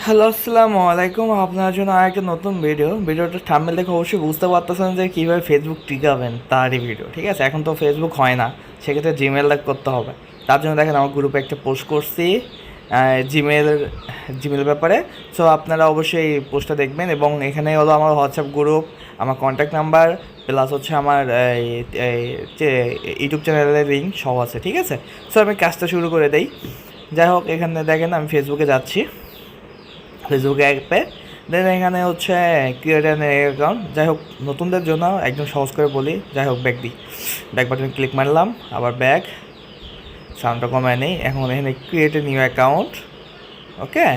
Hello, আসসালামু আলাইকুম। আপনার জন্য আরেকটা নতুন ভিডিওটা থাম্বনেল দেখে অবশ্যই বুঝতে পারতেছেন যে কীভাবে ফেসবুক টিকাবেন তারই ভিডিও। ঠিক আছে, এখন তো ফেসবুক হয় না, সেক্ষেত্রে জিমেল করতে হবে। তার জন্য দেখেন আমার গ্রুপে একটা পোস্ট করছি জিমেল জিমেল ব্যাপারে। সো আপনারা অবশ্যই এই পোস্টটা দেখবেন, এবং এখানে হলো আমার হোয়াটসঅ্যাপ গ্রুপ, আমার কন্ট্যাক্ট নাম্বার, প্লাস হচ্ছে আমার ইউটিউব চ্যানেলের লিঙ্ক সব আছে। ঠিক আছে, সো আমি কাজটা শুরু করে দেই। যাই হোক, এখানে দেখেন আমি ফেসবুকে যাচ্ছি, ফেসবুক অ্যাপে। দেন এখানে হচ্ছে ক্রিয়েট অ্যান অ্যাকাউন্ট। যাই হোক, নতুনদের জন্য একদম সহজ করে বলি। যাই হোক, ব্যাক দিই, ব্যাক বাটনে ক্লিক মারলাম, আবার ব্যাক, সাউন্ডটা কমায় নেই। এখন এখানে ক্রিয়েট এ নিউ অ্যাকাউন্ট। ওকে,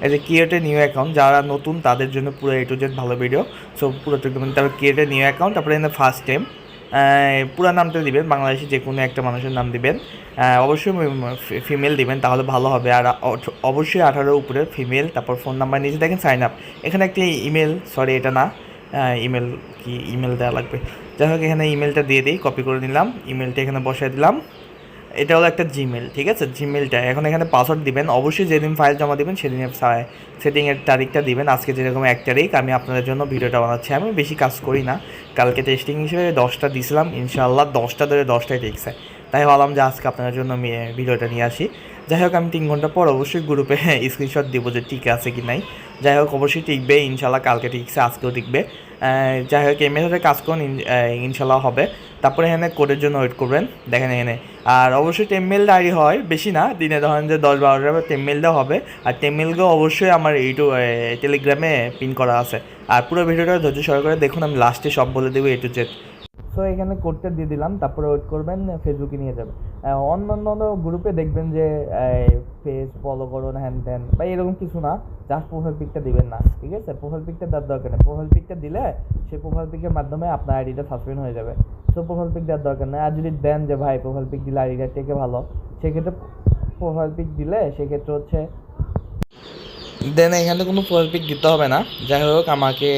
এই যে ক্রিয়েট এ নিউ অ্যাকাউন্ট, যারা নতুন তাদের জন্য পুরো এ টু জেড ভালো ভিডিও। সো পুরো তারপর ক্রিয়েট এ নিউ অ্যাকাউন্ট, তারপরে এখানে ফার্স্ট নেম, পুরো নামটা দিবেন, বাংলাদেশি যে কোনো একটা মানুষের নাম দিবেন। অবশ্যই ফিমেল দিবেন, তাহলে ভালো হবে। আর অবশ্যই 18 উপরে ফিমেল। তারপর ফোন নাম্বার নিচে দেখেন সাইন আপ, এখানে একটি ইমেল, সরি এটা না, ইমেল কি ইমেল দেওয়া লাগবে। যাই হোক, এখানে ইমেলটা দিয়ে দিই, কপি করে নিলাম, ইমেলটা এখানে বসাই দিলাম। এটা হলো একটা জিমেল। ঠিক আছে, জিমেলটা এখন এখানে পাসওয়ার্ড দিবেন। অবশ্যই যেদিন ফাইল জমা দিবেন সেদিনের সেটিংয়ের তারিখটা দিবেন। আজকে যেরকম 1 তারিখ, আমি আপনাদের জন্য ভিডিওটা বানাচ্ছি। আমি বেশি কাজ করি না, কালকে টেস্টিং হিসেবে 10টা দিয়েছিলাম, ইনশাআল্লাহ 10টা ধরে 10টাই ঠিকছে। তাই ভাবলাম যে আজকে আপনাদের জন্য আমি ভিডিওটা নিয়ে আসি। যাই হোক, আমি 3 ঘন্টা পর অবশ্যই গ্রুপে স্ক্রিনশট দিব যে ঠিক আছে কি নাই। যাই হোক, অবশ্যই টিকবে ইনশাআল্লাহ, কালকে ঠিকছে, আজকেও টিকবে। যাই হোক, এই মেথডে কাজ করুন, ইনশাআল্লাহ হবে। তারপরে এখানে কোডের জন্য ওয়েট করবেন, দেখেন এখানে। আর অবশ্যই টেমমেল ডায়েরি হয়, বেশি না, দিনে ধরেন যে 10-12টা টেমমেলটা হবে। আর টেমমেলকেও অবশ্যই আমার টেলিগ্রামে পিন করা আছে। আর পুরো ভিডিওটা ধৈর্য সহকারে দেখুন, আমি লাস্টে সব বলে দেবো এ টু জেড। সো এখানে কোডটা দিয়ে দিলাম, তারপরে ওয়েট করবেন, ফেসবুকে নিয়ে যাবে। অন্য গ্রুপে দেখবেন যে পেজ ফলো করুন, হ্যান ত্যান বা এরকম কিছু না, জাস্ট প্রোফাইল পিকটা দিবেন না। ঠিক আছে, প্রোফাইল পিকটা দেওয়ার দরকার নেই। প্রোফাইল পিকটা দিলে সেই প্রোফাইল পিকের মাধ্যমে আপনার আইডিটা সাসপেন্ড হয়ে যাবে। সো প্রোফাইল পিক দেওয়ার দরকার নেই। আর যদি দেন যে ভাই প্রোফাইল পিক দিলে আইডিটা টেকে ভালো, সেক্ষেত্রে প্রোফাইল পিক দিলে সেক্ষেত্রে হচ্ছে দেন এখানে কোনো প্রোফাইল পিক দিতে হবে না। যাই হোক, আমাকে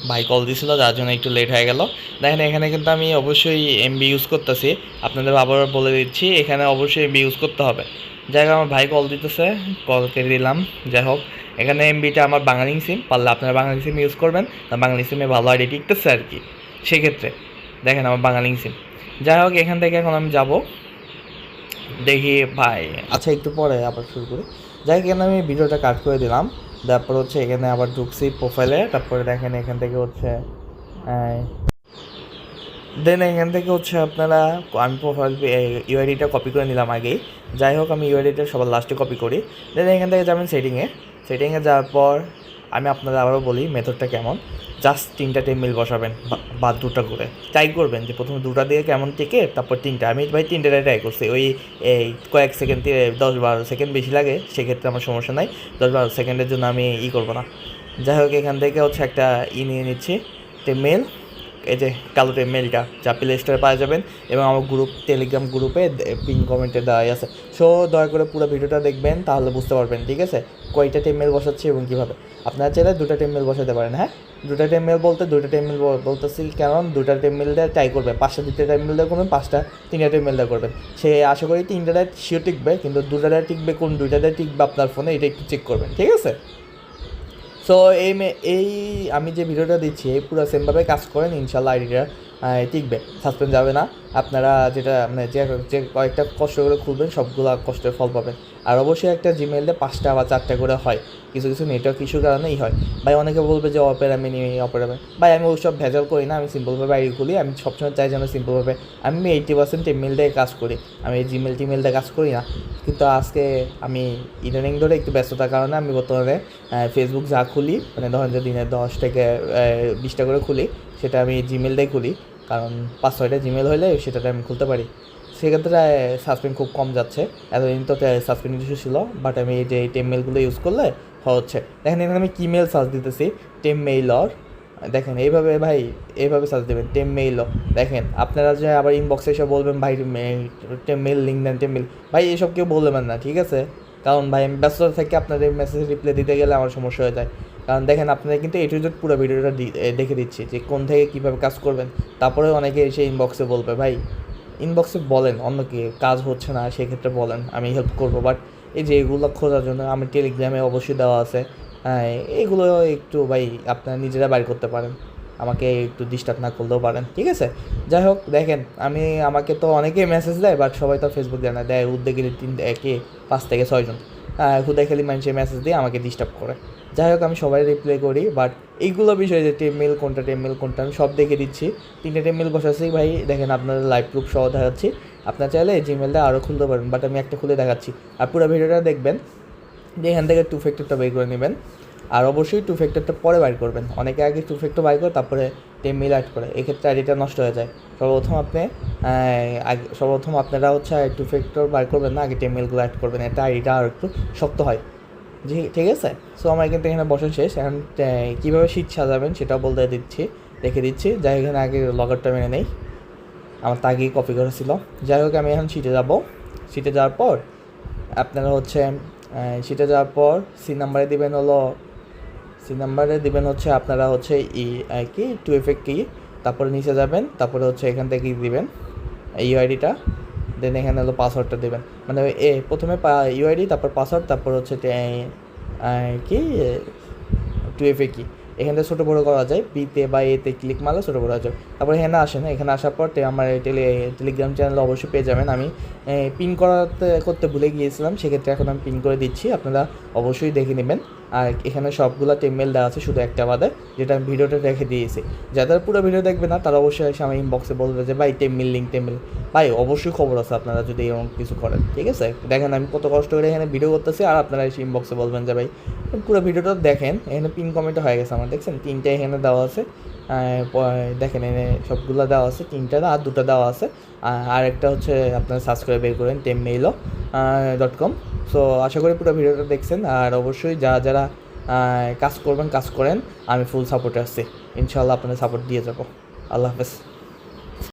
ভাই কল দিছিল, যার জন্য একটু লেট হয়ে গেল। দেখেন এখানে কিন্তু আমি অবশ্যই এমবি ইউজ করতেছি, আপনাদের আবার বলে দিচ্ছি, এখানে অবশ্যই এমবি ইউজ করতে হবে। যাই হোক, আমার ভাই কল দিতেছে, কল কেটে দিলাম। যাই হোক, এখানে এমবিটা আমার বাঙালি সিম, পারলে আপনারা বাঙালি সিম ইউজ করবেন, বাঙালি সিমে ভালো আইডি টিকতেছে আর কি, সেক্ষেত্রে দেখেন আমার বাঙালি সিম। যাই হোক, এখান থেকে এখন আমি যাব, দেখি ভাই, আচ্ছা একটু পরে আবার শুরু করি। যাই হোক, এখানে আমি ভিডিওটা কাট করে দিলাম। তারপর হচ্ছে এখানে আবার ঢুকছি প্রোফাইলে, তারপরে দেখেন এখান থেকে হচ্ছে দেন এখান থেকে হচ্ছে আপনারা, আমি প্রোফাইল ইউআইডিটা কপি করে নিলাম আগেই। যাই হোক, আমি ইউআইডিটা সবার লাস্টে কপি করি। দেন এখান থেকে যাবেন সেটিংয়ে যাওয়ার পর আমি আপনাদের আবারও বলি মেথডটা কেমন। জাস্ট 3টা টেবিল বসাবেন, বা 2টা করে ট্রাই করবেন যে প্রথমে 2টা দিয়ে কেমন টিকে, তারপর 3টা। আমি ভাই 3টাটাই ট্রাই করছি, ওই এই কয়েক সেকেন্ড, 10-12 সেকেন্ড বেশি লাগে, সেক্ষেত্রে আমার সমস্যা নাই। 10-12 সেকেন্ডের জন্য আমি করবো না। যাই হোক, এখান থেকে হচ্ছে একটা নিয়ে নিচ্ছি, টেমেল, এই যে কালো মেলটা, যা প্লে স্টোরে পাওয়া যাবেন, এবং আমার টেলিগ্রাম গ্রুপে পিন কমেন্টে দেওয়াই আছে। সো দয়া করে পুরো ভিডিওটা দেখবেন, তাহলে বুঝতে পারবেন। ঠিক আছে, কয়টা টেমেল বসাচ্ছি এবং কীভাবে। আপনারা চাইলে 2টা টেমেল বসাতে পারেন। হ্যাঁ, 2টা টেমেল বলতে 2টা টেমেল বলতেছি, কারণ 2টা টেমেল দিয়ে ট্রাই করবেন, 5টা 2টা টেমেল দিয়ে করবেন, 5টা 3টা টেমেল দিয়ে করবেন। সে আশা করি 3টাতে শিওর টিকবে, কিন্তু 2টাতে টিকবে, কোন 2টাতে টিকবে আপনার ফোনে, এটা একটু চেক করবেন। ঠিক আছে, সো এই আমি যে ভিডিওটা দিচ্ছি এই পুরো সেমভাবে কাজ করেন, ইনশাল্লাহ আইডিটা টিকবে, সাসপেন্ড যাবে না। আপনারা যেটা মানে যে কয়েকটা কষ্ট করে খুলবেন, সবগুলো কষ্টের ফল পাবেন। আর অবশ্যই একটা জিমেইলে 5টা বা 4টা করে হয়, কিছু কিছু নেটওয়ার্ক ইস্যুর কারণেই হয়। ভাই অনেকে বলবে যে অপেরামি নিয়ে অপেরামি, ভাই আমি ওইসব ভেজাল করি না, আমি সিম্পলভাবে আইডি খুলি। আমি সবসময় চাই যেন সিম্পলভাবে, আমি 80% ইমেল দিয়ে কাজ করি, আমি জিমেল টিমেল দিয়ে কাজ করি না। কিন্তু আজকে আমি ইদানিং ধরে একটু ব্যস্ততার কারণে আমি বর্তমানে ফেসবুক যা খুলি, মানে ধরেন যে দিনে 10 থেকে 20টা করে খুলি, সেটা আমি জিমেল দিয়ে খুলি, কারণ 5-6টা জিমেল হলে সেটাতে আমি খুলতে পারি। সেক্ষেত্রে সাসপেন্ড খুব কম যাচ্ছে। এতদিন তো সাসপেন্ড ইস্যু ছিল, বাট আমি এই যে টেমমেলগুলো ইউজ করলে হচ্ছে। দেখেন এখানে আমি কিমেল সার্চ দিতেছি, টেমমেইলর, দেখেন এইভাবে ভাই, এইভাবে সার্চ দেবেন টেমমেইলর। দেখেন আপনারা যে আবার ইনবক্সে এসে বলবেন ভাই টেমমেইল লিঙ্ক দেন, টেমমেইল, ভাই এসব কেউ বলবেন না। ঠিক আছে, কারণ ভাই আমি ব্যস্ততা থেকে আপনাদের মেসেজ রিপ্লাই দিতে গেলে আমার সমস্যা হয়ে যায়। কারণ দেখেন আপনারা কিন্তু এ টু জেড পুরো ভিডিওটা দেখে দিচ্ছি যে কোন থেকে কীভাবে কাজ করবেন। তারপরে অনেকে এসে ইনবক্সে বলবে, ভাই ইনবক্সে বলেন অন্য কি কাজ হচ্ছে না, সেক্ষেত্রে বলেন, আমি হেল্প করবো। বাট এই যে এগুলো খোঁজার জন্য আমি টেলিগ্রামে অবশ্যই দেওয়া আছে। হ্যাঁ, এগুলো একটু ভাই আপনারা নিজেরা বাইর করতে পারেন, আমাকে একটু ডিস্টার্ব না করলেও পারেন, ঠিক আছে? যাই হোক, দেখেন আমাকে তো অনেকেই মেসেজ দেয়, বাট সবাই তো ফেসবুক দেয় না, দেয় উদ্যোগের 5 থেকে 6 জন হুদাই খালি মানুষের মেসেজ দিয়ে আমাকে ডিস্টার্ব করে। যাই হোক, আমি সবাই রিপ্লাই করি, বাট এইগুলো বিষয় যে টেমমেল কোনটা আমি সব দেখে দিচ্ছি। 3টে টেমমেল বসাচ্ছি ভাই, দেখেন আপনাদের লাইভ প্রুফ সহ দেখাচ্ছি। আপনার চাইলে জিমেলটা আরও খুলতে পারেন, বাট আমি একটা খুলে দেখাচ্ছি। আর পুরো ভিডিওটা দেখবেন, যে এখান থেকে 2 ফ্যাক্টরটা বের করে নেবেন। আর অবশ্যই 2 ফ্যাক্টরটা পরে বাইর করবেন, অনেকে আগে 2 ফ্যাক্টর বাইর করে তারপরে টেমমেল অ্যাড করে, এক্ষেত্রে আইডিটা নষ্ট হয়ে যায়। সর্বপ্রথম আপনারা হচ্ছে 2 ফ্যাক্টর বাইর করবেন না, আগে টেমমেলগুলো অ্যাড করবেন, এটা আইডিটা আর একটু শক্ত হয়। জি, ঠিক আছে। সো আমার কিন্তু এখানে বসান শেষ। এখন কীভাবে শীট সাজাবেন সেটাও দেখে দিচ্ছি। যাই এখানে আগে লগারটা মেনে নেই, আমার তো আগেই কপি করা ছিল। যাই হোক, আমি এখন শিটে যাওয়ার পর আপনারা হচ্ছে সি নাম্বারে দিবেন হচ্ছে আপনারা হচ্ছে কি 2FA কি, তারপরে নিচে যাবেন, তারপরে হচ্ছে এখান থেকে দিবেন ইউআইডিটা, দেন এখানে হলো পাসওয়ার্ডটা দেবেন, মানে প্রথমে ইউআইডি, তারপর পাসওয়ার্ড, তারপর হচ্ছে কি 2FA কি। এখান থেকে ছোটো বড়ো করা যায়, বিতে বা এতে ক্লিক মারলে ছোটো বড়ো হয়ে যাবে। তারপরে এখানে এখানে আসার পর আমার টেলিগ্রাম চ্যানেলে অবশ্যই পেয়ে যাবেন। আমি পিন করতে ভুলে গিয়েছিলাম, সেক্ষেত্রে এখন আমি পিন করে দিচ্ছি, আপনারা অবশ্যই দেখে নেবেন। আর এখানে সবগুলো টেমমেল দেওয়া আছে, শুধু একটা বাদে, যেটা আমি ভিডিওটা রেখে দিয়েছি। যাদের পুরো ভিডিও দেখবে না তারা অবশ্যই এসে আমার ইনবক্সে বলবে যে ভাই টেমমেল ভাই, অবশ্যই খবর আছে আপনারা যদি এরকম কিছু করেন, ঠিক আছে? দেখেন আমি কত কষ্ট করে এখানে ভিডিও করতেছি, আর আপনারা এসে ইনবক্সে বলবেন যে ভাই পুরো ভিডিওটা দেখেন। এখানে পিন কমেন্ট হয়ে গেছে আমার, দেখছেন 3টে এখানে দেওয়া আছে। দেখেন এখানে সবগুলো দেওয়া আছে, 3টা আর 2টা দেওয়া আছে। আর একটা হচ্ছে আপনারা সার্চ করে বের করেন temmail.com। সো আশা করি পুরো ভিডিওটা দেখছেন, আর অবশ্যই যারা কাজ করেন, আমি ফুল সাপোর্টে আসছি, ইনশাআল্লাহ আপনাদের সাপোর্ট দিয়ে যাবো। আল্লাহ হাফেজ।